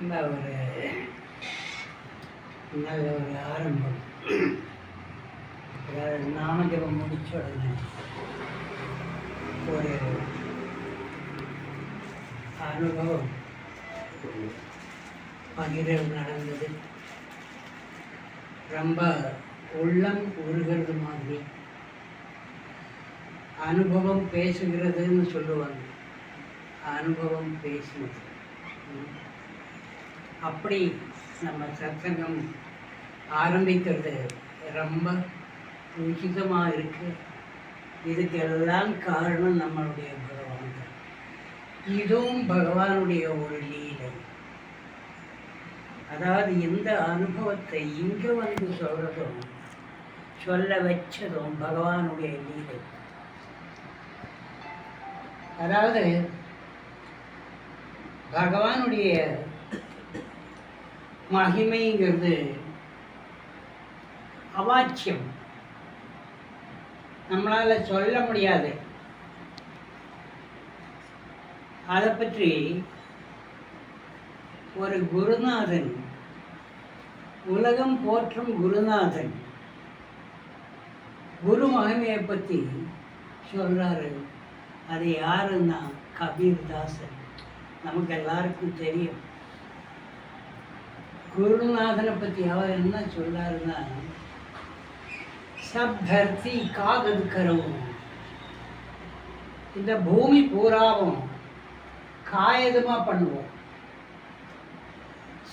இந்த ஒரு நல்ல ஒரு ஆரம்பம். அதாவது நாமஜபம் முடிச்ச உடனே ஒரு அனுபவம் பகிர்வு நடந்தது. ரொம்ப உள்ளம் உருகிறது மாதிரி அனுபவம் பேசுகிறதுன்னு சொல்லுவாங்க. அனுபவம் பேசுவது. அப்படி நம்ம சத்சங்கம் ஆரம்பிக்கிறது ரொம்ப உச்சிதமாக இருக்குது. இதுக்கெல்லாம் காரணம் நம்மளுடைய பகவான் தான். இதுவும் பகவானுடைய ஒரு லீலை. அதாவது இந்த அனுபவத்தை இங்கே வந்து சொல்கிறதும் சொல்ல வச்சதும் பகவானுடைய லீலை. அதாவது பகவானுடைய மகிமைங்கிறது அவாச்சியம், நம்மளால் சொல்ல முடியாது. அதை பற்றி ஒரு குருநாதன், உலகம் போற்றும் குருநாதன் குரு மகிமையை பற்றி சொல்கிறாரு. அது யாருன்னா கபீர்தாசன். நமக்கு எல்லாருக்கும் தெரியும். குருநாதனை பற்றி அவர் என்ன சொல்றாருன்னா, சப் தர்த்தி காகது கரும், இந்த பூமி பூராவும் காயதமாக பண்ணுவோம்.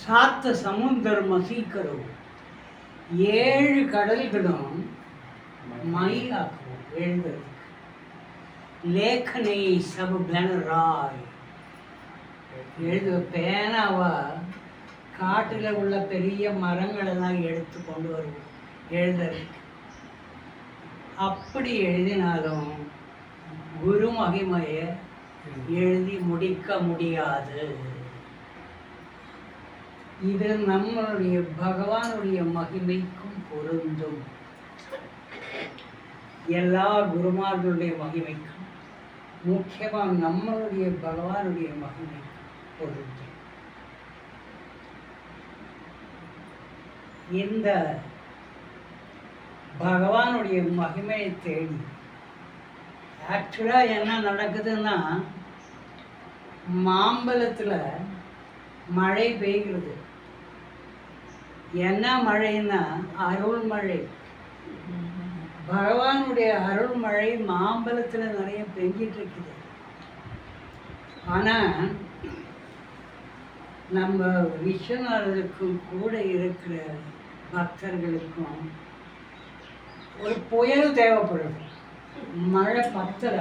சாத்த சமுந்தர் மசீக்கரும், 7 கடல்களும் மயிலாக்குவோம் எழுதுறது. லேखனை சப் பெனராய், எழுது பேனாவா காட்டில் உள்ள பெரிய மரங்களெல்லாம் எடுத்து கொண்டு வருவோம் எழுதுறதுக்கு. அப்படி எழுதினாலும் குரு மகிமையை எழுதி முடிக்க முடியாது. இது நம்மளுடைய பகவானுடைய மகிமைக்கும் பொருந்தும். எல்லா குருமார்களுடைய மகிமைக்கும், முக்கியமாக நம்மளுடைய பகவானுடைய மகிமைக்கும் பொருந்தும். இந்த பகவானுடைய மகிமையை தேடி ஆக்சுவலாக என்ன நடக்குதுன்னா, மாம்பழத்தில் மழை பெய்கிறது. என்ன மழைன்னா அருள் மழை. பகவானுடைய அருள் மழை மாம்பழத்தில் நிறைய பெஞ்சிட்டு இருக்குது. ஆனால் நம்ம விஸ்வநாதருக்கும் கூட இருக்கிற பக்தர்களுக்கும் ஒரு புயல் தேவைப்படுது. மழை பத்தல,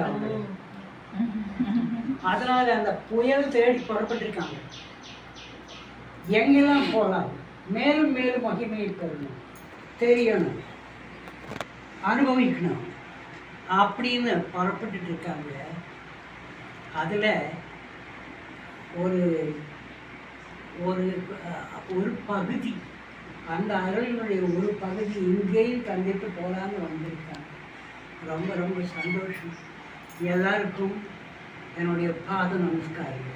அதனால் அந்த புயல் தேடி புறப்பட்டிருக்காங்க. எங்கெல்லாம் போகலாம், மேலும் மேலும் மகிமையை பெறணும், தெரியணும், அனுபவிக்கணும் அப்படின்னு புறப்பட்டு இருக்காங்க. அதில் ஒரு ஒரு ஒரு பகுதி, அந்த அருளினுடைய ஒரு பகுதி இங்கேயும் தந்துட்டு போகலான்னு வந்திருக்காங்க. ரொம்ப ரொம்ப சந்தோஷம். எல்லாருக்கும் என்னுடைய பாத நமஸ்காரம்.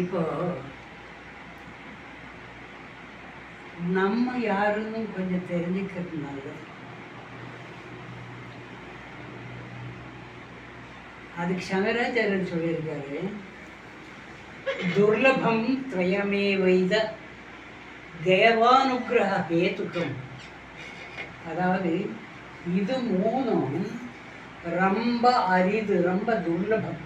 இப்போ நம்ம யாருன்னு கொஞ்சம் தெரிஞ்சுக்கிறது நல்லது. அதுக்கு சங்கராச்சாரியர் சொல்லியிருக்காரு, துர்லபம் த்வயமே வைத தேவானுகிரக ஹேதுக்கம். அதாவது இது 3 ரொம்ப அரிது, ரொம்ப துர்லபம்.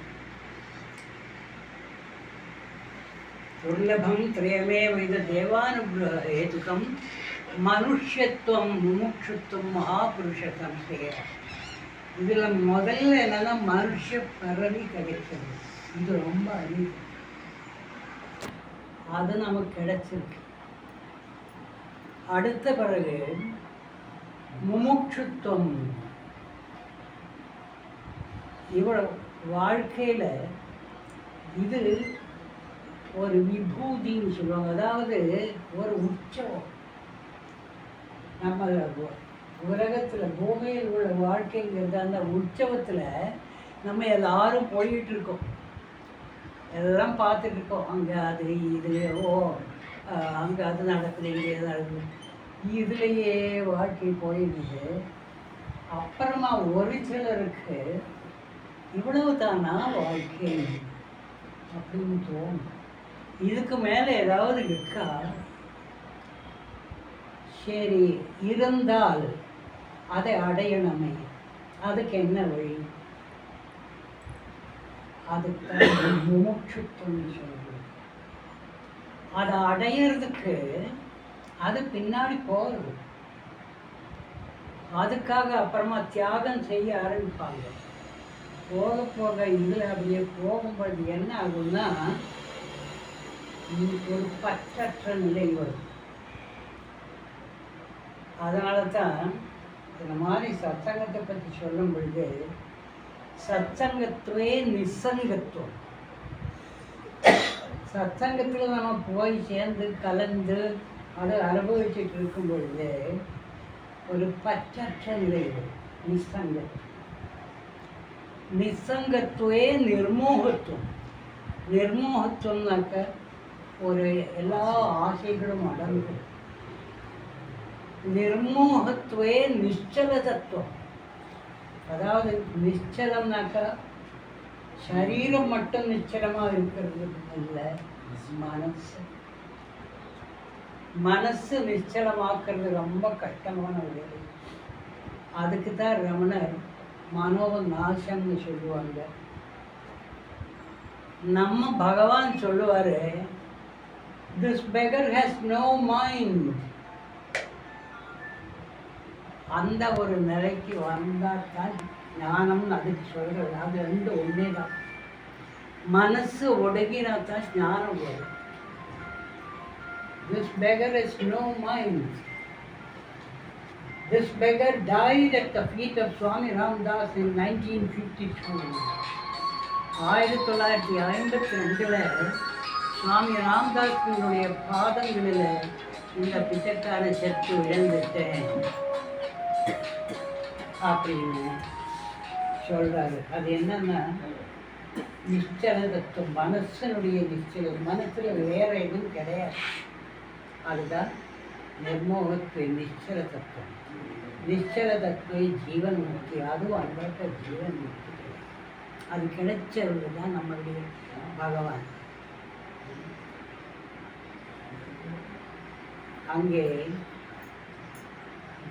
துர்லபம் த்ரயமே வைத தேவானுகிரக ஹேதுக்கம் மனுஷ்யத்துவம் முமுட்சுத்துவம் மகாபுருஷத்தம் செய்ய. இதில் முதல்ல என்னன்னா மனுஷ பிறவி கிடைக்கிறது. இது ரொம்ப அரிது. அது நமக்கு கிடைச்சிருக்கு. அடுத்த பிறகு முமுட்சுத்துவம். இவ்வளவு வாழ்க்கையில் இது ஒரு விபூதின்னு சொல்லுவாங்க. அதாவது ஒரு உற்சவம். நம்ம உலகத்தில் பூமியில் உள்ள வாழ்க்கைங்கிறது அந்த உற்சவத்தில் நம்ம எல்லாரும் போயிட்டு இருக்கோம், எல்லாம் பார்த்துட்டு இருக்கோம். அங்கே அது இது அங்கே அது நடக்குது, இங்கே இது நடக்குது, இதுலேயே வாழ்க்கை போயிடுது. அப்புறமா ஒரு சிலருக்கு இவ்வளவு தானா வாழ்க்கை அப்படின்னு தோணும். இதுக்கு மேலே ஏதாவது இருக்கா? சரி, இருந்தால் அதை அடையணுமே, அதுக்கு என்ன வழி? அதுக்கு முமுட்சுத்துவம் சொல்றது. அதை அடையிறதுக்கு அது பின்னாடி போகிறது. அதுக்காக அப்புறமா தியாகம் செய்ய ஆரம்பிப்பாங்க. போக போக இதில் அப்படியே போகும்போது என்ன ஆகும்னா, ஒரு பற்றற்ற நிலை வரும். அதனால தான் இந்த மாதிரி சத்சங்கத்தை பற்றி சொல்லும் பொழுது, சத்சங்கத்துவே நிசங்கத்துவம். சத்சங்கத்தில் நம்ம போய் சேர்ந்து கலந்து அதை அனுபவிச்சுட்டு இருக்கும் பொழுது ஒரு பற்றற்ற நிலை வரும். நிசங்கத்துவம். நிசங்கத்துவே நிர்மோகத்துவம். நிர்மோகத்துவம்னாக்க ஒரு எல்லா ஆசைகளும் அடங்கும். நிர்மோகத்துவே நிச்சல தத்துவம். அதாவது நிச்சலம்னாக்கா சரீரம் மட்டும் நிச்சலமாக இருக்கிறது இல்லை, மனசு. மனசு நிச்சலமாக்குறது ரொம்ப கஷ்டமான ஒரு வேலை. அதுக்கு தான் ரமணர் மனோவ நாசம்னு சொல்லுவாங்க. நம்ம பகவான் சொல்லுவார், this beggar has no mind. அந்த ஒரு நிலைக்கு வந்தால் தான் ஞானம்னு அதுக்கு சொல்கிறது. அது ரெண்டு ஒன்றே தான். மனசு ஒடுங்கினா தான் ஞானம் வரும். This beggar has no mind. This beggar died at the feet of Swami Ramdas in 1952. 1952 சுவாமி ராம்தாஸினுடைய பாதங்களில் இந்த பிச்சைக்கார செத்து இழந்துட்டேன் அப்படின்னு சொல்கிறாரு. அது என்னன்னா நிச்சல தத்துவம், மனசனுடைய நிச்சலம். மனசில் வேற எதுவும் கிடையாது. அதுதான் நிர்மோகத்துவ நிச்சல தத்துவம். நிச்சல தத்துவ ஜீவன் முக்தி. அதுவும் அன்பற்ற ஜீவன் முக்தி. அது கிடைச்சவங்க தான் நம்மளுடைய பகவான். அங்கே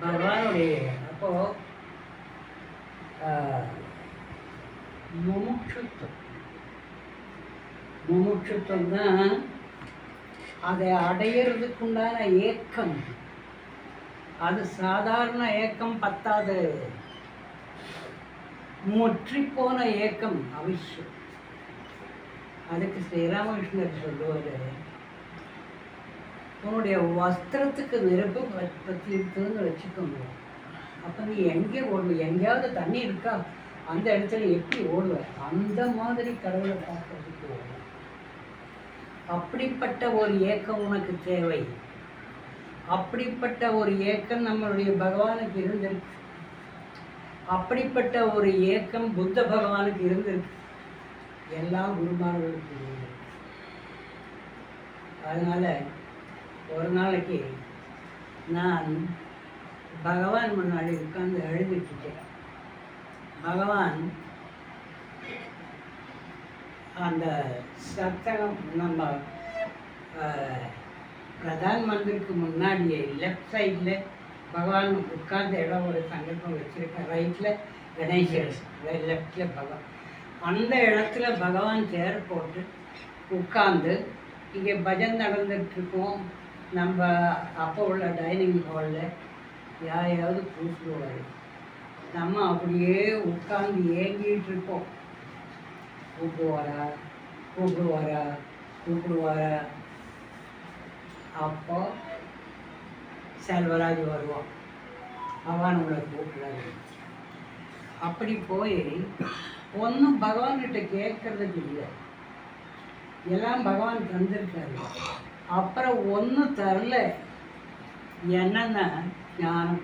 பகவானுடைய அப்போ முமுட்சுத்துவம் தான் அதை அடையிறதுக்குண்டான ஏக்கம். அது சாதாரண ஏக்கம் பத்தாது, முற்றிப்போன ஏக்கம் அவசியம். அதுக்கு ஸ்ரீராமகிருஷ்ணர் சொல்லுவார், உன்னுடைய வஸ்திரத்துக்கு நெருப்பு பற்றி இருக்குதுன்னு வச்சுக்கோங்க. அப்போ நீ எங்கே ஓடுவ? எங்கேயாவது தண்ணி இருக்கா? அந்த இடத்துல எப்படி ஓடுவேன்? அந்த மாதிரி கடவுளை பார்க்கறதுக்கு ஓடுவேன். அப்படிப்பட்ட ஒரு ஏக்கம் உனக்கு தேவை. அப்படிப்பட்ட ஒரு ஏக்கம் நம்மளுடைய பகவானுக்கு இருந்திருக்கு. அப்படிப்பட்ட ஒரு ஏக்கம் புத்த பகவானுக்கு இருந்திருக்கு. எல்லா குருமார்களுக்கு இருந்திருக்கு. அதனால ஒரு நாளைக்கு நான் பகவான் முன்னாடி உட்கார்ந்து எழுதிட்டுட்டேன். பகவான் அந்த சத்தகம் நம்ம பிரதான் மந்திரிக்கு முன்னாடியே லெஃப்ட் சைடில் பகவான் உட்கார்ந்த இடம் ஒரு சங்கல்பம் வச்சுருக்கேன். ரைட்டில் கணேசர், லெஃப்டில் பகவான். அந்த இடத்துல பகவான் சேர் போட்டு உட்கார்ந்து இங்கே பஜன் நடந்துட்டுருக்கோம். நம்ம அப்போ உள்ள டைனிங் ஹாலில் யாரையாவது கூப்பிடுவார். நம்ம அப்படியே உட்கார்ந்து ஏங்கிட்டு இருக்கோம். கூப்பிடுவாரா கூப்பிடுவாரா கூப்பிடுவாரா. அப்போ செல்வராஜ் வருவான், பகவான் உங்களை கூப்பிடுறாரு. அப்படி போய் ஒன்றும் பகவான்கிட்ட கேட்கறதுக்கு இல்லை, எல்லாம் பகவான் தந்திருக்காரு. அப்புறம் ஒன்றும் தரல. என்னன்னா ஞானம்.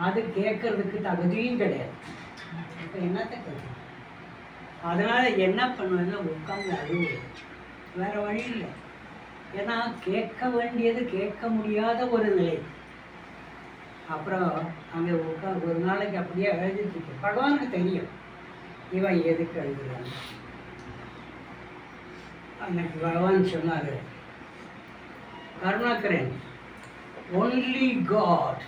அது கேட்கறதுக்கு தகுதியும் கிடையாது. இப்போ என்னத்தை கேட்க. அதனால் என்ன பண்ணுவேன்னா உட்காந்து அழுவுவேன், வேறு வழி இல்லை. ஏன்னா கேட்க வேண்டியது கேட்க முடியாத ஒரு நிலை. அப்புறம் அங்கே உட்காந்து ஒரு நாளைக்கு அப்படியே அழுதுட்டு பகவானுக்கு தெரியும் இவன் எதுக்கு அழுகிறான். அன்னைக்கு பகவான் சொன்னார், Karunakaran, only God,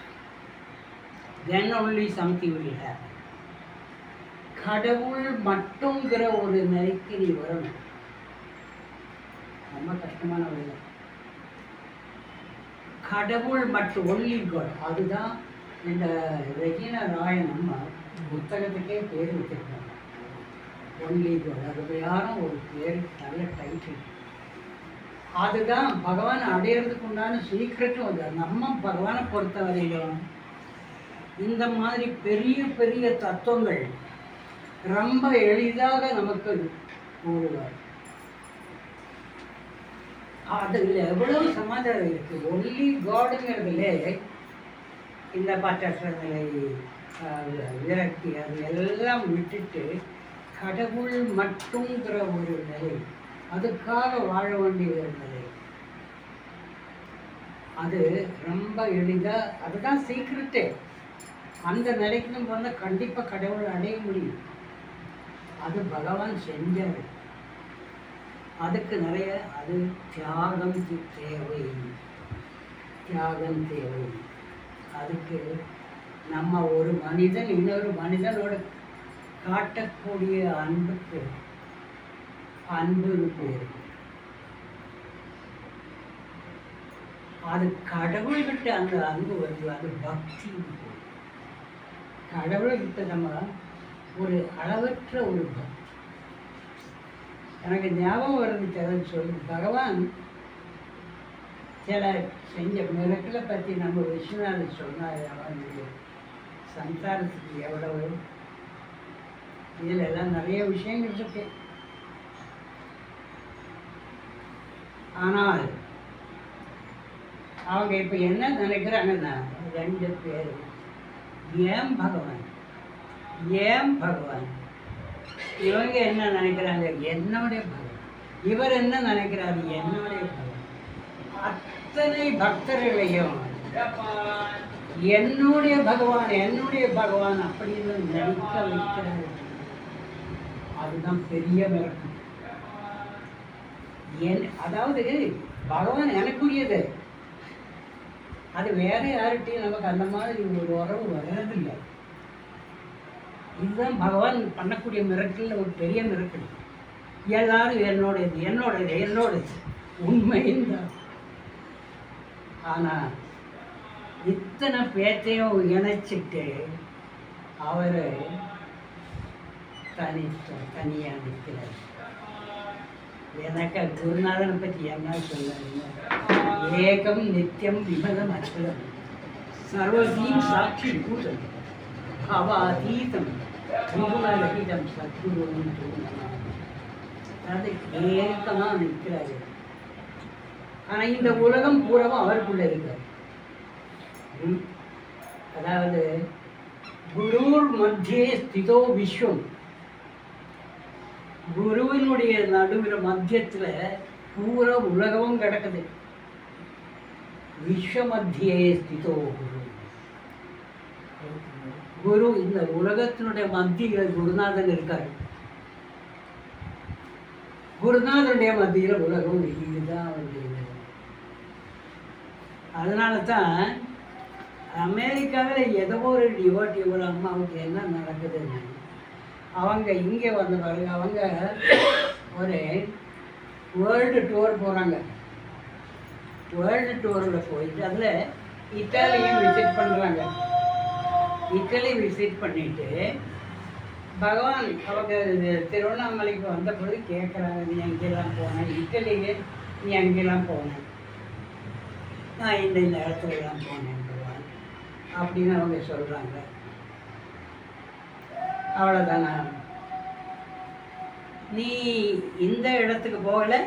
then only something will happen. கடவுள் மட்டுங்கிற ஒரு நிலைக்கு நீ வரணும். ரொம்ப கஷ்டமான வழியில் கடவுள் மற்றும் ஒன்லி காட். அதுதான் இந்த ரெஜினா ராயன் அம்மா புத்தகத்துக்கே பேர் வச்சிருக்காங்க, ஒன்லி காட். அது யாரும் ஒரு பேர், நல்ல டைட்டில். அதுதான் பகவான் அடையிறதுக்கு உண்டான சீக்கிரட்டும். அது நம்ம பகவானை பொறுத்த வரையிலும் இந்த மாதிரி பெரிய பெரிய தத்துவங்கள் ரொம்ப எளிதாக நமக்கு கூறுவார். அதில் எவ்வளவு சமாதானம் இருக்குது. ஒன்லி காடுங்கிறதுலே இந்த பற்றற்ற நிலை, விரக்தி, அது எல்லாம் விட்டுட்டு கடவுள் மட்டுங்கிற ஒரு நிலை, அதுக்காக வாழ வேண்டிய ஒரு நிலை, அது ரொம்ப எளிதாக, அதுதான் சீக்கிரட்டே. அந்த நிலைக்கு நம்ம வந்தால் கண்டிப்பாக கடவுள் அடைய முடியும். அது பகவான் செஞ்சார். அதுக்கு நிறைய அது தியாகம் தேவை, தியாகம் தேவை. அதுக்கு நம்ம ஒரு மனிதன் இன்னொரு மனிதனோட காட்டக்கூடிய அன்புக்கு அன்புன்னு பேர். அது கடவுள்கிட்ட அந்த அன்பு வருது, அது பக்தி. கடவுள்கிட்ட நம்ம ஒரு அளவற்ற ஒரு பக்தி. எனக்கு ஞாபகம் வருது அதன்னு சொல்லி, பகவான் சில செஞ்ச மிரக்கலை பற்றி நம்ம விஸ்வநாதன் சொன்னார். அவனுடைய சம்சாரத்துக்கு எவ்வளவு, இதில் எல்லாம் நிறைய விஷயங்கள் இருக்கு. ஆனால் அவங்க இப்போ என்ன நினைக்கிறாங்கன்னா, ரெண்டு பேர், ஏன் பகவான், ஏன் பகவான், இவங்க என்ன நினைக்கிறாங்க, என்னுடைய பகவான், இவர் என்ன நினைக்கிறாரு, என்னுடைய பகவான். அத்தனை பக்தர்களையும் என்னுடைய பகவான், என்னுடைய பகவான் அப்படின்னு நினைக்க வைக்கிறாரு. அதுதான் பெரிய மிரக்கம். அதாவது பகவான் எனக்குரியது, அது வேற யார்கிட்டையும் நமக்கு அந்த மாதிரி ஒரு உறவு வர்றதில்லை. இதுதான் பகவான் பண்ணக்கூடிய மிரக்கல்ல ஒரு பெரிய மிரக்கல். எல்லாரும் என்னோடது என்னோடது என்னோடது, உண்மையும் தான். ஆனால் இத்தனை பேத்தையும் இணைச்சிட்டு அவர் தனியாக நிற்கிறார். எனக்கு குருநாதனை பற்றி என்ன சொல்லாருங்க, ஏகம் நித்தியம் விமலம் அச்சலம் சர்வதீம் சாட்சி பூதம் பவாதீதம் விகுணரகிதம் சத்குருவும் தோன்றார். அது ஏக்கமாக நிற்கிறாரு. ஆனால் இந்த உலகம் பூராவும் அவருக்குள்ள இருக்கார். அதாவது குருர் மத்தியே ஸ்திதோ விஸ்வம், குருவினுடைய நடுவில் மத்தியத்தில் பூரா உலகமும் கிடக்குது. விஸ்வ மத்தியே ஸ்திதோ குரு, குரு இந்த உலகத்தினுடைய மத்தியில் குருநாதன் இருக்கார். குருநாதனுடைய மத்தியில் உலகம், இதுதான் அவருடைய. அதனால தான் அமெரிக்காவில் ஏதோ ஒரு டிவோட்டி ஒரு அம்மாவுக்கு என்ன நடக்குதுன்னு அவங்க இங்கே வந்த பிறகு அவங்க ஒரு வேர்ல்டு டூர் போகிறாங்க. வேர்ல்டு டூரில் போயிட்டு அதில் இத்தாலியும் விசிட் பண்ணுறாங்க. இத்தாலி விசிட் பண்ணிவிட்டு பகவான் அவங்க திருவண்ணாமலைக்கு வந்த பிறகு கேட்குறாங்க, நீ எங்கெல்லாம் போனேன், இத்தாலியிலே நீ அங்கெல்லாம் போனேன், நான் இந்த இடத்துலலாம் போனேன் பகவான் அப்படின்னு அவங்க சொல்கிறாங்க. அவ்வளோதானா, நீ இந்த இடத்துக்கு போகலை?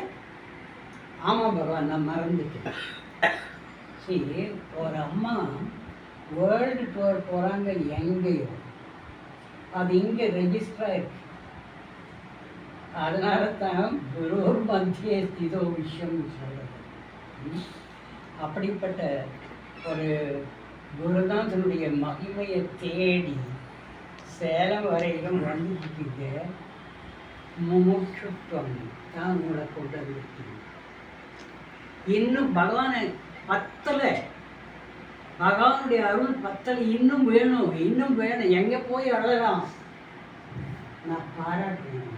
ஆமாம் பகவான், நான் மறந்துட்டேன். சரி, ஒரு அம்மா வேர்ல்டு டூர் போகிறாங்க, எங்கேயோ அது இங்கே ரெஜிஸ்டர் ஆயிருக்கு. அதனால தான் குருர் மத்திய ஸ்திதோ விஷயம் சொல்றது. அப்படிப்பட்ட ஒரு குரு தான் தன்னுடைய மகிமையை தேடி சேலம் வரையிலும் வந்துட்டு முமுட்சுத்துவம் தான் உங்களை கொண்டு வந்து இன்னும் பகவானை பத்தலை, பகவானுடைய அருள் பத்தலை, இன்னும் வேணும் இன்னும் வேணும், எங்கே போய் அழலாம். நான் பாராட்டுறேன்,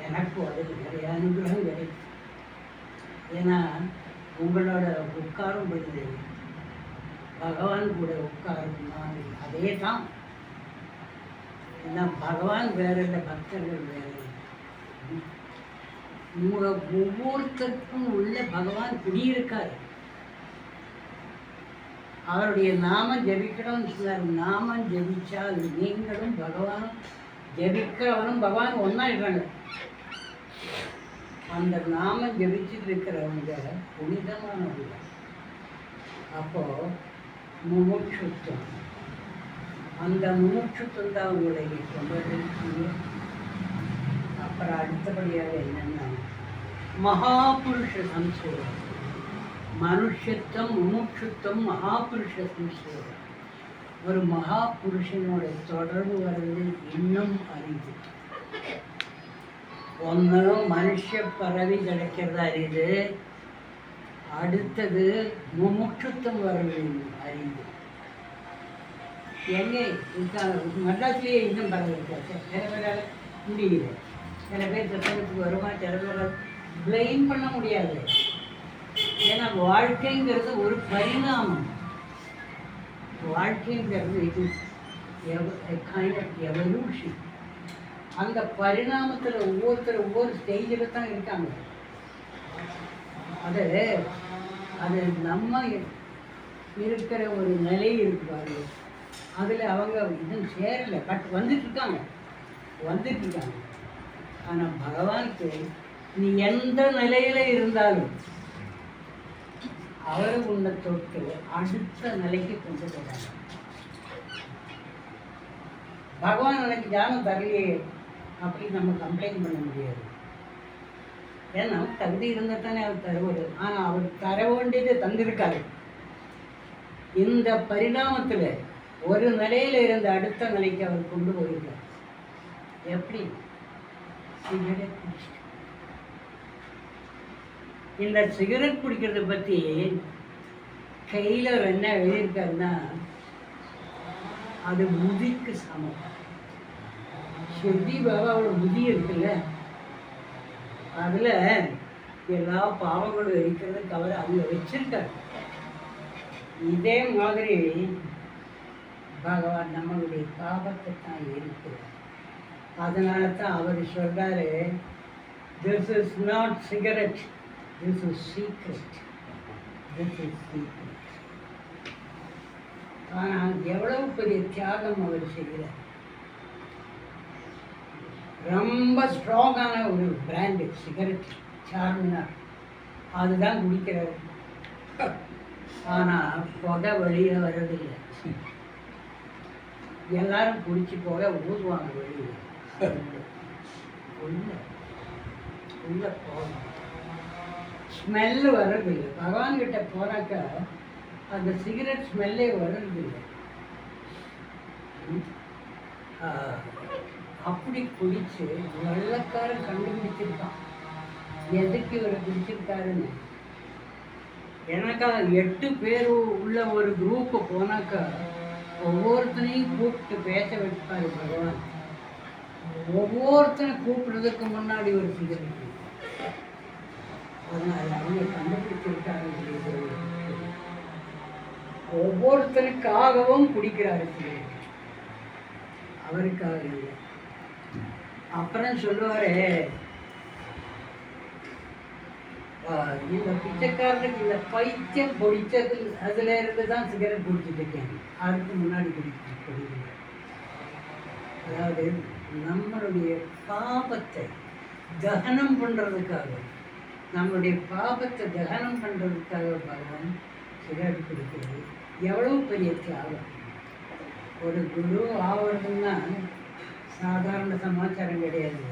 எனக்கு அது நிறைய அனுகிரகம் கிடைக்கும். ஏன்னா உங்களோட உட்காரும் பொழுது பகவான் கூட உட்காரும் மாதிரி அதே தான். ஏன்னா பகவான் வேற இல்லை, பக்தர்கள் வேற. ஒவ்வொருத்தருக்கும் உள்ள பகவான் குடியிருக்காரு. அவருடைய நாமம் ஜபிக்கணும்னு சொன்னார். நாமம் ஜபிச்சால் நீங்களும் பகவானும் ஜபிக்கிறவனும் பகவான் ஒன்றாயிடுறாங்க. அந்த நாமம் ஜபிச்சுட்டு இருக்கிறவங்க புனிதமானவங்க. அப்போ முமுட்சுத்துவம், அந்த முமுட்சுத்துவம் தான் உங்களை கொண்டு வந்திருக்கீங்க. அப்புறம் அடுத்தபடியாக என்னென்னா மகாபுருஷ சம்சேகம், மனுஷத்துவம் முமுட்சுத்துவம் மகாபுருஷ சம்சேகம். ஒரு மகாபுருஷனோட தொடர்பு வர்றது இன்னும் அரிது. ஒன்றும் மனுஷ பறவை கிடைக்கிறது அரிது, அடுத்தது முமுட்சுத்துவம் வர்றது அரிது. எங்கே மெட்ராஸ்லேயே இன்னும் பறவை இருக்காது. சில பேரால் முடியல, சில பேர் சத்தத்துக்கு வருமா, சில பேரால் பிளேம் பண்ண முடியாது. ஏன்னா வாழ்க்கைங்கிறது ஒரு பரிணாமம். வாழ்க்கைங்கிறது இது கைண்ட் ஆஃப் எவல்யூஷன். அந்த பரிணாமத்தில் ஒவ்வொருத்தர் ஒவ்வொரு ஸ்டேஜில் தான் இருக்காங்க. அது நம்ம இருக்கிற ஒரு நிலை இருக்குவாங்க. அதில் அவங்க இன்னும் சேரலை, பட் வந்துட்டுருக்காங்க. ஆனால் பகவானுக்கு நீ எந்த நிலையில் இருந்தாலும் அவர் உன்னை தொட்டு அடுத்த நிலைக்கு கொண்டு போகிறாங்க. பகவான் எனக்கு ஞானம் தரலையே அப்படின்னு நம்ம கம்ப்ளைண்ட் பண்ண முடியாது. ஏன்னா தகுதி இருந்தால் தானே அவர் தருவது. ஆனால் அவர் தர வேண்டியதை தந்திருக்காரு. இந்த பரிணாமத்தில் ஒரு நிலையில் இருந்த அடுத்த நிலைக்கு அவர் கொண்டு போயிருக்கார். எப்படி? சிகரெட் குடிச்சிட்டு. இந்த சிகரெட் குடிக்கிறத பற்றி கையில் என்ன எழுதியிருக்காருன்னா, அது முதிக்கு சமம். ஷிர்டி பாபாவோட முதி இருக்குல்ல, அதில் எல்லா பாவங்களும் இருக்கிறதுக்கு அவர் அங்கே வச்சிருக்காரு. இதே மாதிரி பகவான் நம்மளுடைய பாவத்தை தான் இருக்கிறார். அதனால தான் அவர் சொல்றாரு, this is not cigarette, this is secret, this is secret. ஆனால் எவ்வளவு பெரிய தியாகம் அவர் செய்கிறார். ரொம்ப ஸ்ட்ராங்கான ஒரு பிராண்டு சிகரெட் சார்மினார், அதுதான் குடிக்கிறார். ஆனால் புகை வெளியில் வர்றதில்லை. எல்லாரும் குடிச்சு புகை ஊதுவாங்க வெளியில், உள்ள போகணும். ஸ்மெல்லு வர்றதில்லை. பகவான்கிட்ட போனாக்கா அந்த சிகரெட் ஸ்மெல்லே வர்றதில்லை. அப்படி குடிச்சு வெள்ளக்காரன் கண்டுபிடிச்சிருக்கான் எதுக்கு இவர் குடிச்சிருக்காருன்னு. எனக்கா 8 பேர் உள்ள ஒரு குரூப்பு போனாக்கா ஒவ்வொருத்தனையும் கூப்பிட்டு பேச வைப்பாரு பகவான். ஒவ்வொருத்தனை கூப்பிடுறதுக்கு முன்னாடி ஒரு சிகரெட். அதனால அவங்க கண்டுபிடிச்சிருக்காரு. ஒவ்வொருத்தனுக்காகவும் குடிக்கிறாரு சிகரெட், அவருக்காக இல்லை. அப்புறம் சொல்லுவாரு, இந்த பிச்சைக்காரனுக்கு இந்த பைத்தியம் பிடிச்சது அதுல இருந்து தான் சிகரெட் குடிச்சிட்டு இருக்கேன், அதுக்கு முன்னாடி குடிக்கிறேன். அதாவது நம்மளுடைய பாபத்தை தகனம் பண்றதுக்காக, நம்மளுடைய பாபத்தை தகனம் பண்றதுக்காக பகவான் சிகரெட் குடிக்கிறது எவ்வளவு பெரிய தியாகம். ஒரு குரு ஆவறதுன்னா சாதாரண சமாச்சாரம் கிடையாது.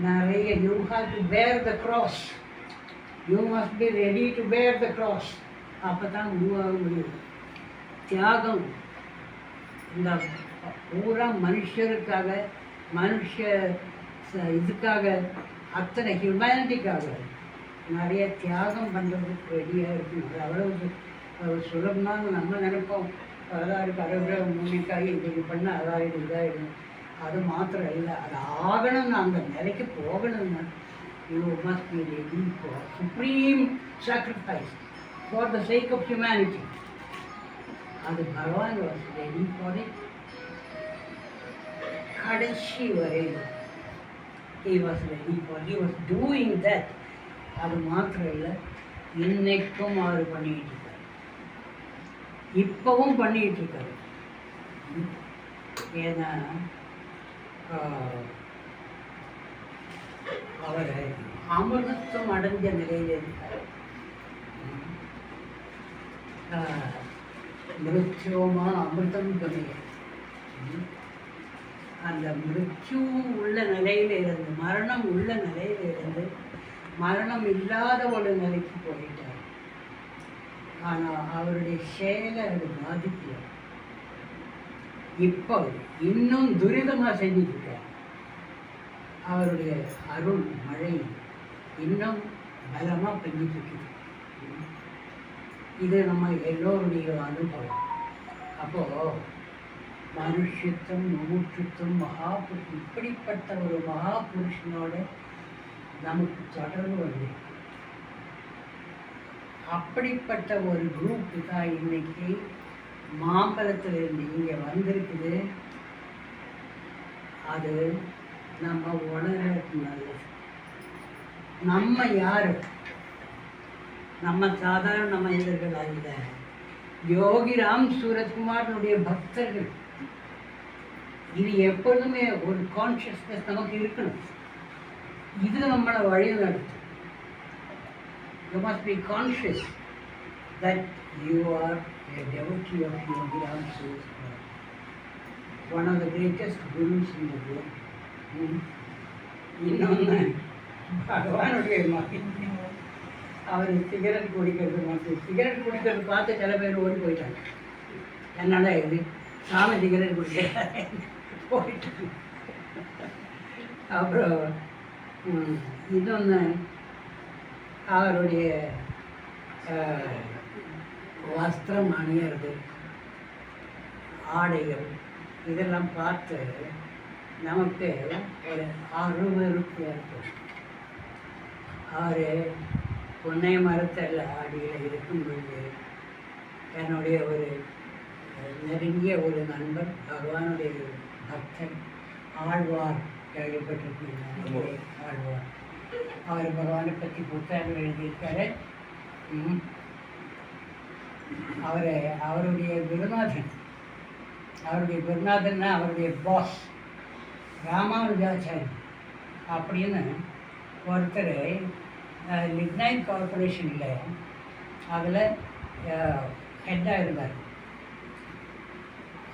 நிறைய you have to bear the cross, you must be ready to bear the cross. அப்போ தான் உருவாக முடியும். தியாகம் இந்த பூரா மனுஷருக்காக, மனுஷ இதுக்காக, அத்தனை ஹியூமனிட்டிக்காக நிறைய தியாகம் பண்ணுறதுக்கு ரெடியாக இருக்கணும். அது அவ்வளோ சுலபமாக நம்ம நினைப்போம். அதாருக்கு அறுபது முன்னிக்காய் இது பண்ண அதாயிடும் இதாகிடும். அது மாத்திரம் இல்லை, அது ஆகணும்னு அந்த நிலைக்கு போகணும்னா you must be ready for supreme sacrifice for the sake of humanity. அது பகவான் வாஸ் ரெடி ஃபார் இட். கடைசி வரையில் he was ready for, he was doing that. அது மாத்திரம் இல்லை, இன்னைக்கும் அவர் பண்ணிக்கிட்டு இருக்காரு, இப்பவும் பண்ணிக்கிட்டு இருக்காரு. ஏன்னா அவர் அமிர்தத்துவம் அடைஞ்ச நிலையில் இருக்கார். மிருத்யோமா அமிர்தம் பண்ணிய அந்த மிருத்யு உள்ள நிலையில் இருந்து, மரணம் உள்ள நிலையில் இருந்து மரணம் இல்லாத ஒரு நிலைக்கு போயிட்டார். ஆனால் அவருடைய செயலை அது பாதிக்கல. இப்போ இன்னும் துரிதமாக செஞ்சுருக்கார். அவருடைய அருள் மழை இன்னும் பலமாக பெஞ்சிட்டு. இது நம்ம எல்லோருடைய அனுபவம். அப்போது மனுஷத்துவம், முமுட்சுத்துவம், மகாபுருஷன், இப்படிப்பட்ட ஒரு மகாபுருஷனோட நமக்கு தொடர்பு வந்து அப்படிப்பட்ட ஒரு குரூப்பு தான் இன்னைக்கு மாம்பழத்தில் இருந்து இங்கே வந்திருக்குது. அது நம்ம உணர்வுக்கு நல்லது. நம்ம யார்? நம்ம சாதாரண மனிதர்கள் அல்ல. யோகிராம் சூரத்குமாரனுடைய பக்தர்கள். இது எப்பொழுதுமே ஒரு கான்ஷியஸ்னஸ் நமக்கு இருக்கணும். இது நம்மளை வழி நடத்தும். You must be conscious that you are a devotee of Yogiram Suryakumar, one of the greatest gurus in the world. இன்னொன்று பகவானுடைய மகன். அவர் சிகரெட் குடிக்கிறது மட்டும், சிகரெட் குடிக்கிறது பார்த்து சில பேர் ஓடி போயிட்டாங்க. என்னடா இது சாமி சிகரெட் குடிக்கிறாரு போயிட்டு. அப்புறம் இன்னொன்று அவருடைய வஸ்திரம் அணியிறது, ஆடைகள், இதெல்லாம் பார்த்து நமக்கு ஒரு அருவருப்பு ஏற்படும். அவர் பொன்னை மரத்தில் அடியில் இருக்கும் பொழுது என்னுடைய ஒரு நெருங்கிய ஒரு நண்பர், பகவானுடைய பக்தன் ஆழ்வார், கேள்விப்பட்டிருக்கீங்க ஆழ்வார், அவர் பகவானை பற்றி புத்தகங்கள் எழுதியிருக்காரு. அவருடைய குருநாதன்னா அவருடைய பாஸ் ராமானுஜாச்சாரி அப்படின்னு ஒருத்தர் லிக்னைட் கார்பரேஷனில் அதில் ஹெட்டாக இருந்தார்.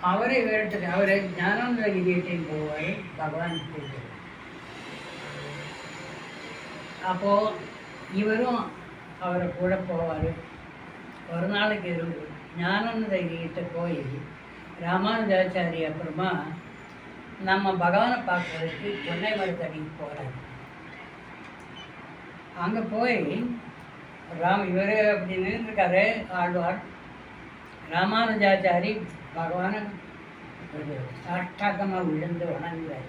அவரை வேறத்துக்கு அவரை ஞானானந்தகிரியிட்டையும் போவார், பகவான் போவார். அப்போது இவரும் அவரை கூட போவார். ஒரு நாளைக்கு ஞானானந்தகிரிகிட்ட போய் ராமானுஜாச்சாரி அப்புறமா நம்ம பகவானை பார்க்குறதுக்கு பொன்னை மரத்தடிக்கு போகிறார். அங்கே போய் இவர் அப்படி நின்றுருக்காரு ஆழ்வார். ராமானுஜாச்சாரி பகவானை சாஷ்டாகமாக விழுந்து வணங்குறார்.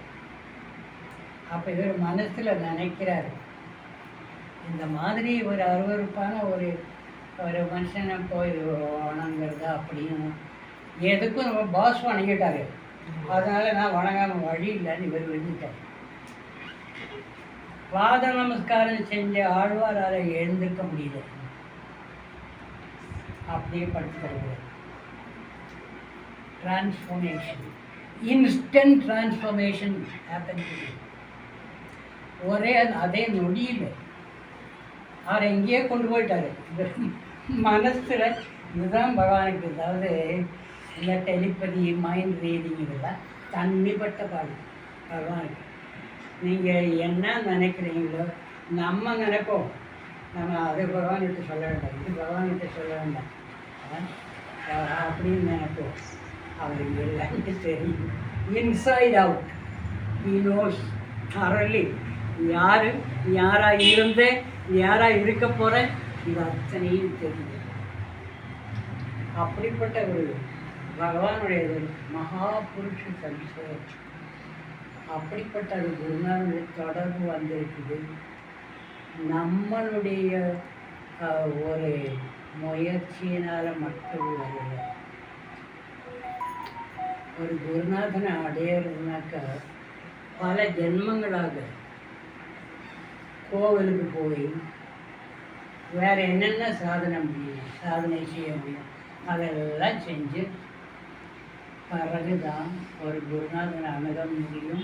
அப்போ இவர் மனசில் நினைக்கிறார், இந்த மாதிரி ஒரு அருவருப்பான ஒரு மனுஷனை போய் வணங்குறது அப்படின்னு எதுக்கும் நம்ம பாஸ் வணங்கிட்டாரு. அதனால் நான் வணங்காமல் வழி இல்லைன்னு இவர் விழுந்துட்டார். பாத நமஸ்காரம் செஞ்ச ஆழ்வாரால் எழுந்திருக்க முடியல, அப்படியே படுத்துக்கிறது. Transformation, instant transformation happen to me. ஒரே அதே நொடியில் அவரை எங்கேயே கொண்டு போயிட்டாரு. மனசில் இதுதான் பகவானுக்கு, அதாவது இல்லை டெலிபதி, மைண்ட் ரீடிங் இதெல்லாம் தனிப்பட்ட பாடு பகவானுக்கு. நீங்கள் என்ன நினைக்கிறீங்களோ நம்ம நினைப்போம், நம்ம அது பகவான்கிட்ட சொல்ல வேண்டாம், இது பகவான்கிட்ட சொல்ல வேண்டாம் அப்படின்னு நினைப்போம். அவருக்கு எல்லாமே தெரியும். Inside out he knows thoroughly யாராக இருந்தேன், யாராக இருக்க போகிறேன், இது அத்தனையும் தெரியும். அப்படிப்பட்ட ஒரு பகவானுடைய மகா புருஷ சம்சயம். அப்படிப்பட்ட ஒரு குருநாதனுடைய தொடர்பு வந்திருக்குது. நம்மளுடைய ஒரு முயற்சியினால் மட்டும் வரல. ஒரு குருநாதனை அடையிறதுனாக்கா பல ஜென்மங்களாக கோவிலுக்கு போய் வேறு என்னென்ன சாதனை செய்ய முடியும் அதெல்லாம் செஞ்சு பிறகு தான் ஒரு குருநாதனை அணுக முடியும்.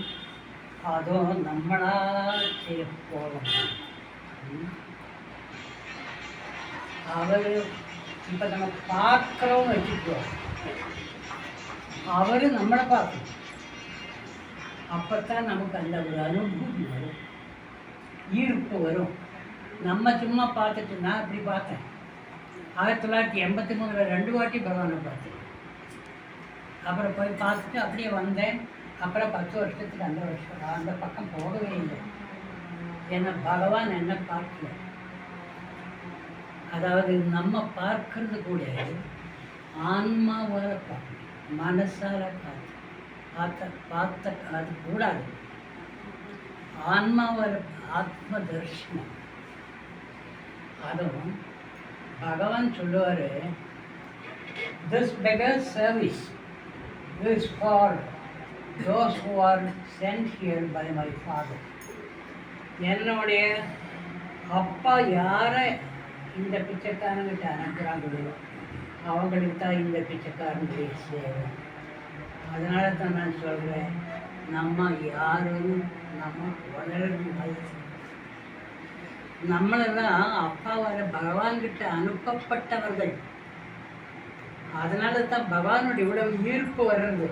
அதுவும் நம்மளால் செய்ய போகணும். அவர் இப்போ நம்ம பார்க்குறோன்னு வச்சுக்குவோம், அவர் நம்மளை பார்க்கணும். அப்போத்தான் நமக்கு அந்த ஒரு அனுபூதி வரும், ஈர்ப்பு வரும். நம்ம சும்மா பார்த்துட்டு, நான் இப்படி பார்த்தேன் 1983 2 வாட்டி பகவானை பார்த்தேன். அப்புறம் போய் பார்த்துட்டு அப்படியே வந்தேன். அப்புறம் 10 வருஷத்துக்கு அந்த பக்கம் போகவே இல்லை. ஏன்னா பகவான் என்ன பார்க்கல. அதாவது நம்ம பார்க்கறது கூட ஆன்மாவால் பார்க்கணும், மனசால் பார்த்த அது கூடாது. ஆன்மாவால் ஆத்ம தரிசனம். அதுவும் பகவான் சொல்லுவார், this beggar's service is for those who are sent here by my father. என்னுடைய அப்பா யாரை இந்த பிச்சைக்காரங்கிட்ட அனுப்புகிறாங்களோ அவங்களுக்கு தான் இந்த பிச்சைக்காரனுடைய சேவை. அதனால தான் நான் சொல்கிறேன், நம்ம யாரும் நம்ம வளர்ந்து நம்மளெல்லாம் அப்பாவால் பகவான்கிட்ட அனுப்பப்பட்டவர்கள். அதனால தான் பகவானுடைய இவ்வளவு ஈர்ப்பு வர்றது.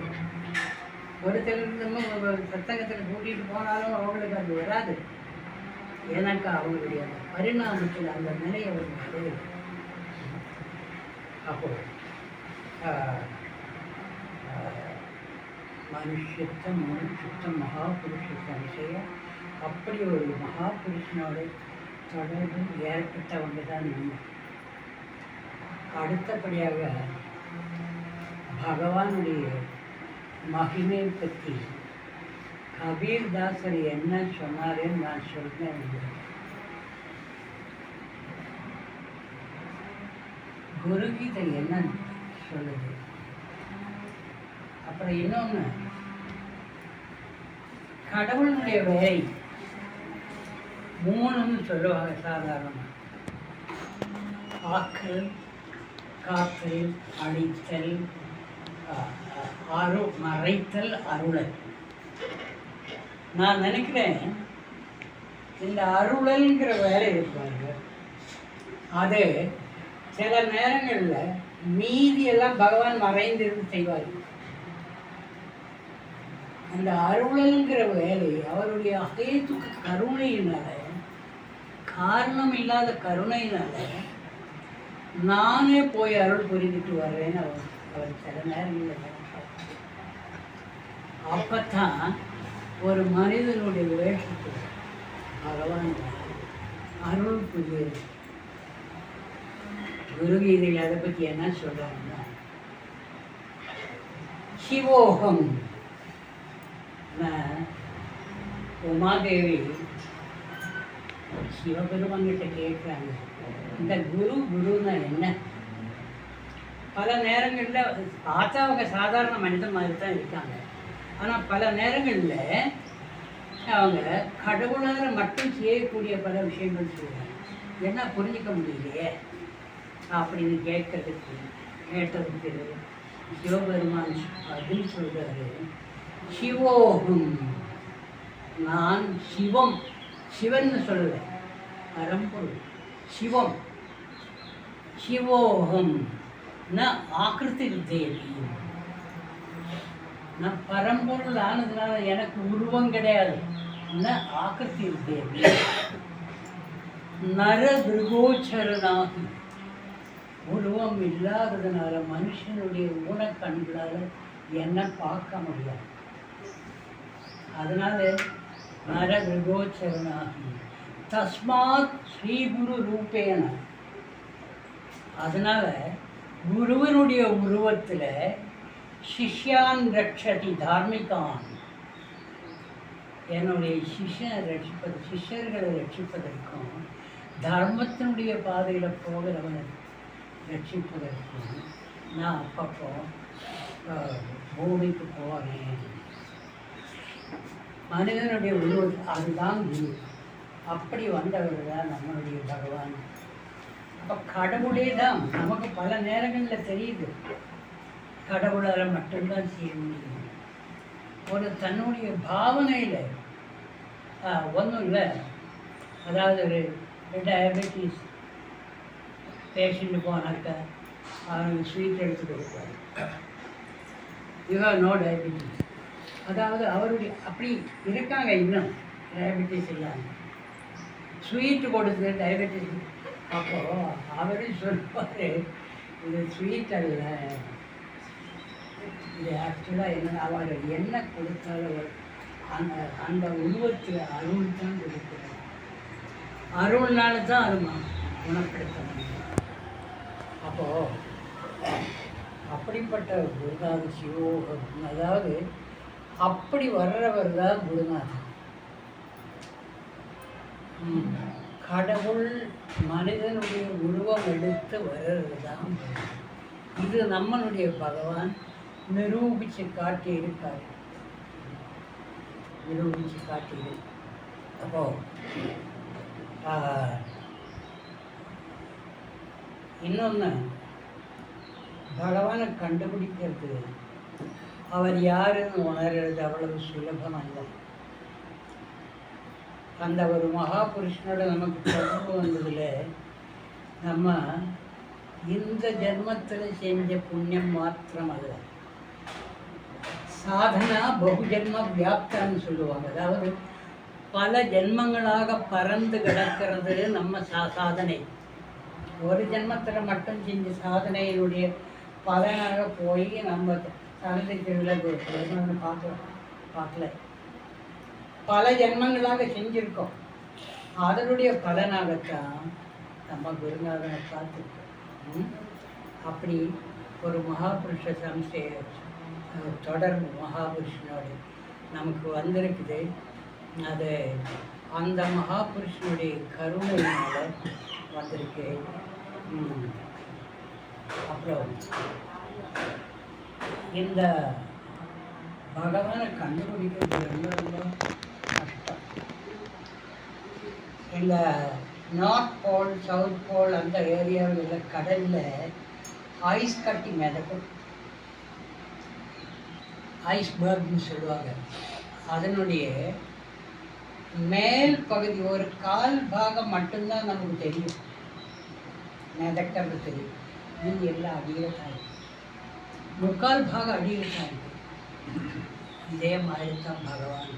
ஒரு சிலர் சத்தங்கத்தில் கூட்டிகிட்டு போனாலும் அவங்களுக்கு அது வராது. ஏன்னாக்கா அவங்களுடைய அந்த பரிணாமத்தில் அந்த நிலையை அவருக்கு அடையுது. அப்போ மனுஷத்தம் மனுஷத்தம் மகாபுருஷத்தை விஷயம். அப்படி ஒரு மகாபுருஷனோட தொடர்பு ஏற்பட்டவங்க தான் நம்ம. அடுத்தபடியாக பகவானுடைய மகிமையை பற்றி கபீர்தாசர் என்ன சொன்னாருன்னு நான் சொல்றேன். குருகீதை என்ன சொல்லுது. அப்புறம் இன்னொன்று, கடவுளுடைய வேலை 3ன்னு சொல்லுவாங்க சாதாரணமாக. ஆக்கல், காத்தல், அழித்தல், மறைத்தல், அருளல். நான் நினைக்கிறேன் இந்த அருளல்ங்கிற வேலை இருப்பாங்க, அது சில நேரங்களில் மீதியெல்லாம் பகவான் மறைந்திருந்து செய்வார். அந்த அருளல்ங்கிற வேலை அவருடைய அகேதுக்கு கருணையினால, காரணம் இல்லாத கருணையினால நானே போய் அருள் புரிந்துட்டு வர்றேன்னு அவர் சில நேரங்களில். அப்பத்தான் ஒரு மனிதனுடைய வேஷத்தில் பகவான் அருள் புரியுது. குருகீதையில் அதை பற்றி என்ன சொல்கிறாங்கன்னா, சிவோகம். உமாதேவி சிவபெருமான்கிட்ட கேட்குறாங்க, இந்த குருன்னா என்ன? பல நேரங்களில் பார்த்தா அவங்க சாதாரண மனிதன் மாதிரி தான் இருக்காங்க. ஆனால் பல நேரங்களில் அவங்க கடவுளால் மட்டும் செய்யக்கூடிய பல விஷயங்கள் செய்வாங்க. என்ன புரிஞ்சிக்க முடியலையே அப்படின்னு கேட்டதுக்கு சிவபெருமான் பதில் சொல்கிறாரு, சிவோகம். நான் சிவம், சிவன் சொல்லலை, பரம்பொருள் சிவம். சிவோகம் ந ஆக்கிருதி வித்தையதி. நான் பரம்பொருள் ஆனதுனால எனக்கு உருவம் கிடையாது, ஆக்கத்தி இருக்கு. நர திருகோச்சரனாகி உருவம் இல்லாததுனால மனுஷனுடைய ஊனக்கண்களால் என்ன பார்க்க முடியாது. அதனால நர திருகோச்சரனாகி தஸ்மாத் ஸ்ரீகுரு ரூபேன. அதனால குருவனுடைய உருவத்தில் சிஷ்யான் ரட்சதி தார்மிகான், என்னுடைய சிஷ்யர்களை ரட்சிப்பதற்கும் தர்மத்தினுடைய பாதையில் போகிறவனை ரட்சிப்பதற்கும் நான் அப்பப்போ பூமிக்கு போகிறேன். மனிதனுடைய உருவம் அதுதான் குரு. அப்படி வந்தவர் தான் நம்மளுடைய பகவான். அப்போ கடவுளே தான் நமக்கு பல நேரங்களில் தெரியுது, கடவுளால் மட்டும்தான் செய்ய முடியும். ஒரு தன்னுடைய பாவனையில் ஒன்றும் இல்லை. அதாவது ஒரு டயபெட்டிஸ் பேஷண்ட்டு போனாக்கா அவனுக்கு ஸ்வீட் எடுத்து கொடுப்பாரு. No diabetes. அதாவது அவருடைய அப்படி இருக்காங்க இன்னும் டயபெட்டிஸ் இல்லாமல். ஸ்வீட்டு கொடுத்து டயபெட்டிஸ். அப்போது அவரே சொல்லுவார், இது ஸ்வீட் அல்ல, இது ஆக்சுவலாக என்ன, அவர் என்ன கொடுத்தாலும் அந்த அந்த உருவத்தில் அருள் தான் கொடுக்குறாங்க. அருள்னால தான் அது குணப்படுத்த முடியும். அப்போது அப்படிப்பட்ட குருநாத சிவோகம், அதாவது அப்படி வர்றவர் தான் குருநாதன். கடவுள் மனிதனுடைய உருவம் எடுத்து வர்றது தான். இது நம்மளுடைய பகவான் நிரூபித்து காட்டியிருக்கார். நிரூபித்து காட்டியிரு. அப்போ இன்னொன்று, பகவானை கண்டுபிடிக்கிறது, அவர் யாருன்னு உணர்றது அவ்வளவு சுலபம் அல்ல. அந்த ஒரு மகாபுருஷனோட நமக்கு தொடர்பு வந்ததில் நம்ம இந்த ஜென்மத்தில் செஞ்ச புண்ணியம் மாத்திரம் அல்ல, சாதனா பகுஜன்ம வியாப்தான்னு சொல்லுவாங்க. அதாவது பல ஜென்மங்களாக பறந்து கிடக்கிறது நம்ம சாதனை. ஒரு ஜென்மத்தில் மட்டும் செஞ்ச சாதனையினுடைய பலனாக போய் நம்ம சாதனைக்கு பார்க்கல, பல ஜென்மங்களாக செஞ்சுருக்கோம். அதனுடைய பலனாகத்தான் நம்ம குருநாதனை பார்த்துருக்கோம். அப்படி ஒரு மகாபுருஷ சம்சய தொடர்பு மகாபுருஷனோடு நமக்கு வந்திருக்குது. அது அந்த மகாபுருஷனுடைய கருணையினால் வந்திருக்கு. அப்புறம் இந்த பகவானை கண்டுபிடிக்கிறது ரொம்ப ரொம்ப கஷ்டம். இந்த நார்த் போல் சவுத் போல் அந்த ஏரியாவில் உள்ள கடலில் ஐஸ் கட்டி மிதக்கும், ஐஸ்பர்க்னு சொல்லுவாங்க. அதனுடைய மேல் பகுதி ஒரு கால் பாகம் மட்டும்தான் நமக்கு தெரியும், மிதக்கிறது தெரியும். நீங்கள் எல்லாம் அடியில் தான் இருக்கு, முக்கால் பாகம் அடியில் தான் இருக்கு. இதே மாதிரி தான் பகவான்.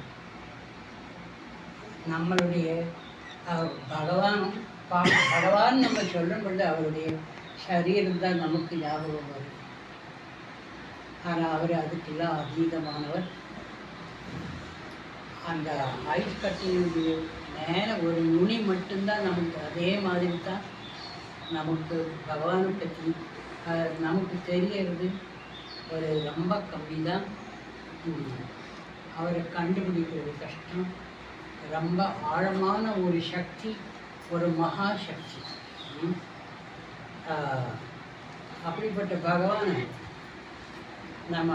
நம்மளுடைய பகவான் நம்ம சொல்லும் பொழுது அவருடைய சரீரம் தான் நமக்கு ஞாபகம் வரும். ஆனால் அவர் அதுக்கெல்லாம் அதீதமானவர். அந்த ஐஸ் கட்டினுடைய மேலே ஒரு நுனி மட்டும்தான் நமக்கு, அதே மாதிரி தான் நமக்கு பகவானை பற்றி நமக்கு தெரியறது ஒரு ரொம்ப கம்மி தான். அவரை கண்டுபிடிக்கிறது கஷ்டம். ரொம்ப ஆழமான ஒரு சக்தி, ஒரு மகா சக்தி. அப்படிப்பட்ட பகவானை நம்ம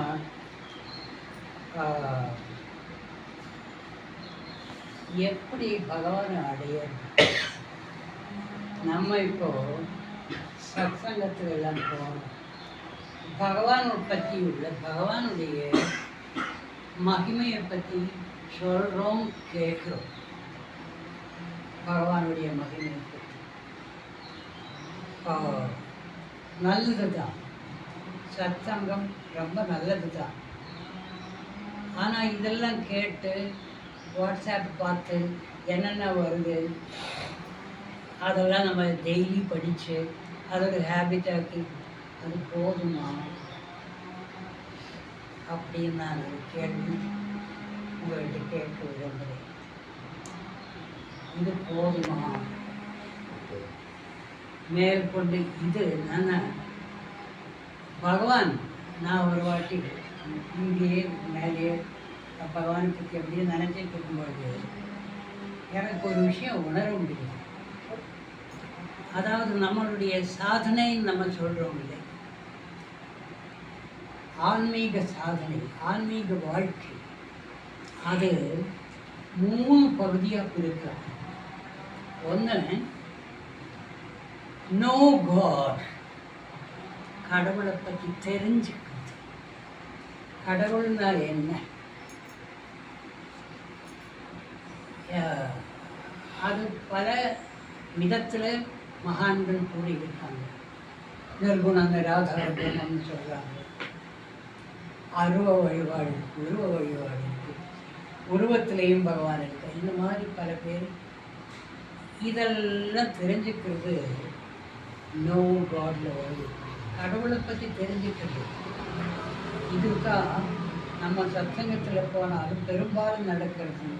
எப்படி பகவானை அடையிறது? நம்ம இப்போ சத்சங்கத்தில் எல்லாம் போகணும், பகவானை பற்றி உள்ள பகவானுடைய மகிமையை பற்றி சொல்கிறோம், கேட்குறோம். பகவானுடைய மகிமையை பற்றி நல்லது தான், சத்சங்கம் ரொம்ப நல்லது தான். ஆனால் இதெல்லாம் கேட்டு வாட்ஸ்அப் பார்த்து என்னென்ன வருது அதெல்லாம் நம்ம டெய்லி படித்து அதை ஒரு ஹேபிட்டாக்கி அது போதுமா அப்படின்னு நான் ஒரு கேள்வி உங்கள்கிட்ட கேட்க விரும்புகிறேன். இது போதுமா? மேற்கொண்டு இது நான் பகவான் நான் ஒரு வாட்டி இங்கேயே மேலேயே பகவானை பற்றி அப்படியே நினச்சிட்டு இருக்கும்போது எனக்கு ஒரு விஷயம் உணர முடியுது. அதாவது நம்மளுடைய சாதனைன்னு நம்ம சொல்கிறோம் இல்லை, ஆன்மீக சாதனை, ஆன்மீக வாழ்க்கை, அது 3 பகுதியாக பிரிக்கலாம். ஒன்று நோ காட், கடவுளை பற்றி தெரிஞ்சுக்கிறது. கடவுள்னா என்ன? அது பல விதத்தில் மகான்கள் கூறியிருக்காங்க. நிர்குணங்க ராதாரகுணம்னு சொல்கிறாங்க. அருவ வழிபாடு இருக்குது, உருவ வழிபாடு இருக்குது, உருவத்திலையும் பகவான் இருக்கு. இந்த மாதிரி பல பேர் இதெல்லாம் தெரிஞ்சுக்கிறது நோ காட்ல வருது. கடவுளை பற்றி தெரிஞ்சுக்கிறது இதுதான் நம்ம சத்சங்கத்தில் போனாலும் பெரும்பாலும் நடக்கிறது.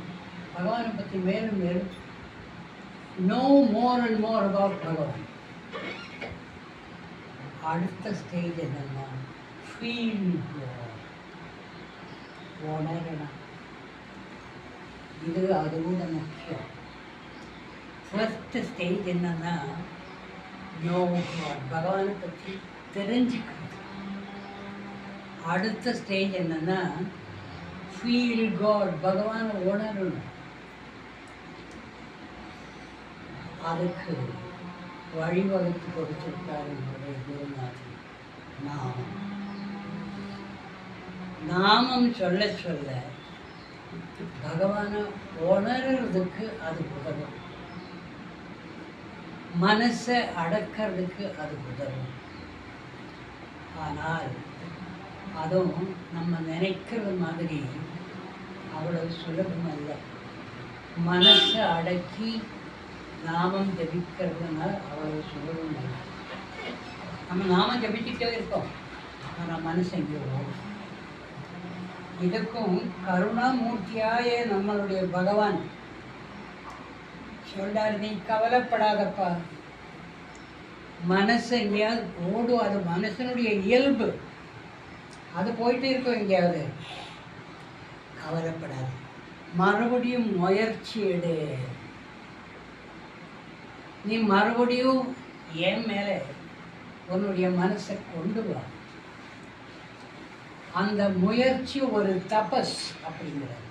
பகவானை பற்றி மேலும் மேலும் no more and more about Bhagavan. அடுத்த ஸ்டேஜ் என்னன்னா ஃபீல் உணரணும். இது அதுவும் முக்கியம். ஃபர்ஸ்ட் ஸ்டேஜ் என்னன்னா நோ காட், பகவானை பற்றி தெரிஞ்சுக்கிறது. அடுத்த ஸ்டேஜ் என்னன்னா ஃபீல் காட், பகவானை உணரணும். அதுக்கு வழிவகுத்து கொடுத்திருக்காரு என்னுடைய குருநாதன். நாமம் நாமம் சொல்ல சொல்ல பகவானை உணர்றதுக்கு அது உதவும், மனசை அடக்கிறதுக்கு அது உதவும். ஆனால் அதுவும் நம்ம நினைக்கிறது மாதிரி அவ்வளவு சுலபம் அல்ல. மனசை அடக்கி நாமம் ஜபிக்கிறதுனா அவ்வளவு சுலபம் அல்ல. நம்ம நாமம் ஜபிச்சுட்டே இருக்கோம், ஆனால் மனசு எங்கேயோ ஓடும். இதுக்கும் கருணாமூர்த்தியாய நம்மளுடைய பகவான் சொல்றாரு, நீ கவலைப்படாதப்பா, மனசு எங்கேயாவது ஓடும், அது மனசனுடைய இயல்பு, அது போயிட்டு இருக்கும் எங்கேயாவது, கவலைப்படாது, மறுபடியும் முயற்சி எடு. நீ மறுபடியும் என் மேலே உன்னுடைய மனசை கொண்டு வா. அந்த முயற்சி ஒரு தபஸ் அப்படிங்கிறது.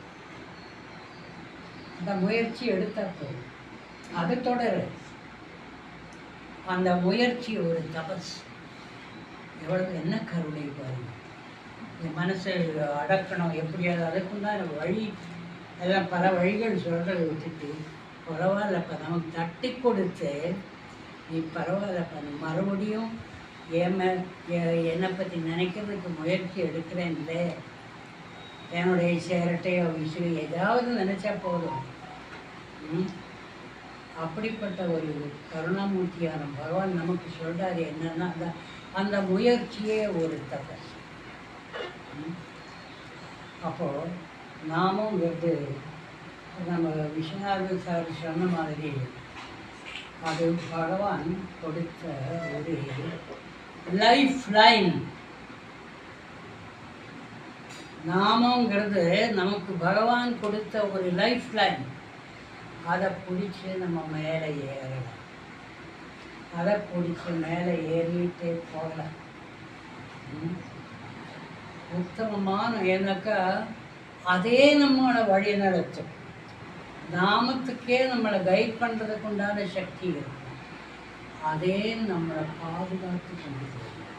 அந்த முயற்சி எடுத்தா போதும், அது தொடரு. அந்த முயற்சி ஒரு தபஸ். எவ்வளவு என்ன கருணை பாருங்க. இந்த மனசை அடக்கணும் எப்படியாவது, அதுக்கும் தான் வழி எல்லாம் பல வழிகள் சொல்கிறத விட்டுட்டு பரவாயில்லப்பா நமக்கு தட்டி கொடுத்து நீ பரவாயில்லப்பா நீ மறுபடியும் என்னை பற்றி நினைக்கிறதுக்கு முயற்சி எடுக்கிறேன்லே, என்னுடைய சேரட்டையோ விஷயம் ஏதாவது நினச்சா போதும். அப்படிப்பட்ட ஒரு கருணாமூர்த்தியான பகவான் நமக்கு சொல்கிறாரு என்னன்னா அந்த முயற்சியே ஒரு தபஸ். அப்போது நாமும் நம்ம விஸ்வநாத சார் சொன்ன மாதிரி அது பகவான் கொடுத்த ஒரு லைஃப் லைன். நாமங்கிறது நமக்கு பகவான் கொடுத்த ஒரு லைஃப் லைன். அதை பிடிச்சி நம்ம மேலே ஏறலாம், அதை பிடிச்சி மேலே ஏறிட்டே போகலாம். உத்தமமான ஏன்னாக்கா அதே நம்மளோட வழி நடத்தும். நாமத்துக்கே நம்மளை கைட் பண்ணுறதுக்கு உண்டான சக்தி இருக்கும். அதே நம்மளை பாதுகாத்து கொண்டு போகும்.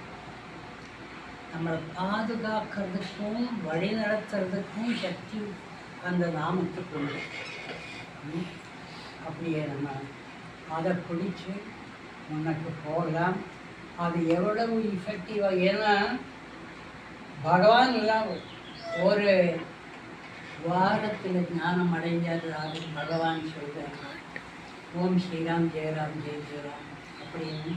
நம்மளை பாதுகாக்கிறதுக்கும் வழி நடத்துறதுக்கும் சக்தி அந்த நாமத்துக்கு உண்டு. அப்படியே நம்ம அதை பிடிச்சி முன்னுக்கு போகலாம். அது எவ்வளவு இஃபெக்டிவாக, ஏன்னா பகவான் எல்லாம் ஒரு வாரத்தில் ஞானம் அடைஞ்சாது பகவான் சொல்கிறார். ஓம் ஸ்ரீராம் ஜெயராம் ஜெய ஜெயராம் அப்படின்னு